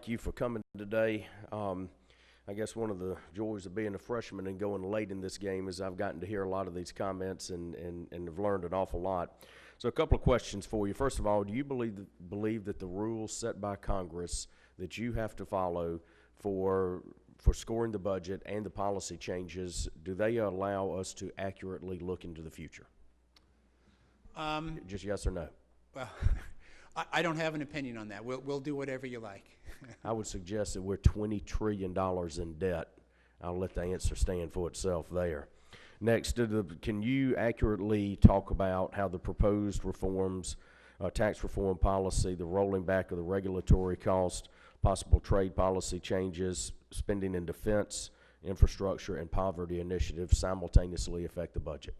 you for coming today. I guess one of the joys of being a freshman and going late in this game is I've gotten to hear a lot of these comments and have learned an awful lot. So a couple of questions for you. First of all, do you believe that the rules set by Congress that you have to follow for scoring the budget and the policy changes, do they allow us to accurately look into the future? Just yes or no? Well, I don't have an opinion on that. We'll do whatever you like. I would suggest that we're $20 trillion in debt. I'll let the answer stand for itself there. Next, can you accurately talk about how the proposed reforms, tax reform policy, the rolling back of the regulatory cost, possible trade policy changes, spending in defense, infrastructure, and poverty initiatives simultaneously affect the budget?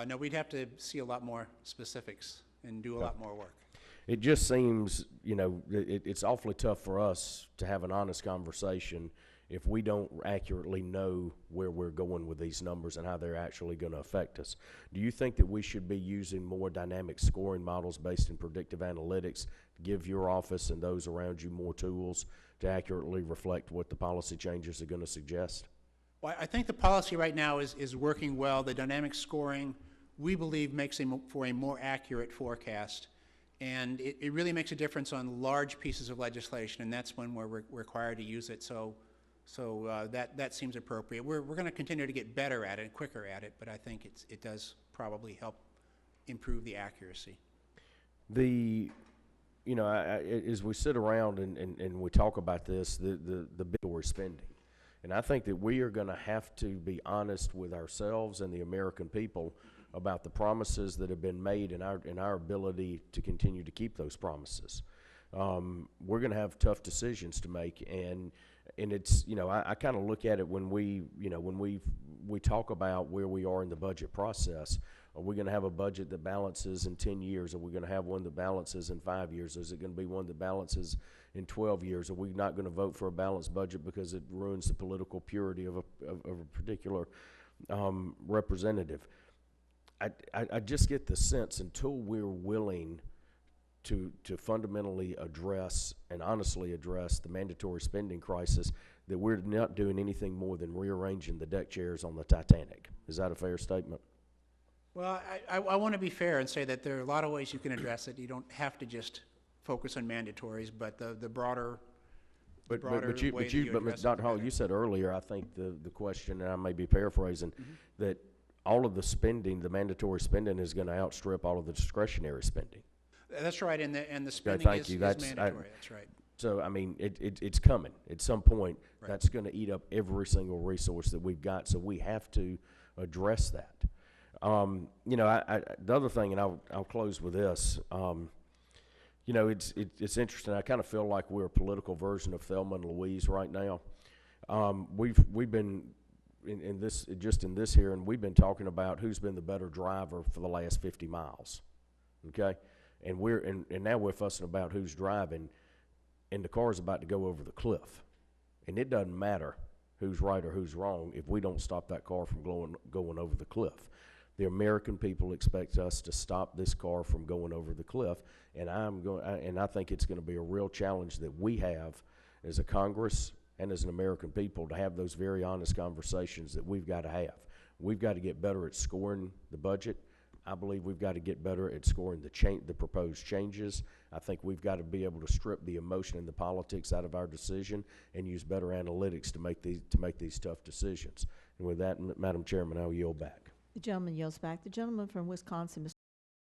No, we'd have to see a lot more specifics and do a lot more work. It just seems, it's awfully tough for us to have an honest conversation if we don't accurately know where we're going with these numbers and how they're actually going to affect us. Do you think that we should be using more dynamic scoring models based in predictive analytics to give your office and those around you more tools to accurately reflect what the policy changes are going to suggest? Well, I think the policy right now is working well. The dynamic scoring, we believe, makes for a more accurate forecast. And it really makes a difference on large pieces of legislation, and that's when we're required to use it. So that seems appropriate. We're going to continue to get better at it, quicker at it, but I think it does probably help improve the accuracy. As we sit around and we talk about this, the big spending, and I think that we are going to have to be honest with ourselves and the American people about the promises that have been made and our ability to continue to keep those promises. We're going to have tough decisions to make, and it's, I kind of look at it when we talk about where we are in the budget process. Are we going to have a budget that balances in 10 years? Are we going to have one that balances in 5 years? Is it going to be one that balances in 12 years? Are we not going to vote for a balanced budget because it ruins the political purity of a particular representative? I just get the sense until we're willing to fundamentally address and honestly address the mandatory spending crisis, that we're not doing anything more than rearranging the deck chairs on the Titanic. Is that a fair statement? Well, I want to be fair and say that there are a lot of ways you can address it. You don't have to just focus on mandatories, but the broader But address Dr. Hall, it you said earlier, I think the question, and I may be paraphrasing, that all of the spending, the mandatory spending, is going to outstrip all of the discretionary spending. That's right, and the spending is mandatory. That's right. So, I mean, it's coming. At some point, Right. That's going to eat up every single resource that we've got, so we have to address that. The other thing, and I'll close with this, it's interesting. I kind of feel like we're a political version of Thelma and Louise right now. We've been in this here, and we've been talking about who's been the better driver for the last 50 miles, okay? And now we're fussing about who's driving, and the car's about to go over the cliff. And it doesn't matter who's right or who's wrong if we don't stop that car from going over the cliff. The American people expect us to stop this car from going over the cliff, and I think it's going to be a real challenge that we have as a Congress and as an American people to have those very honest conversations that we've got to have. We've got to get better at scoring the budget. I believe we've got to get better at scoring the proposed changes. I think we've got to be able to strip the emotion and the politics out of our decision and use better analytics to make these tough decisions. And with that, Madam Chairman, I'll yield back. The gentleman yields back. The gentleman from Wisconsin,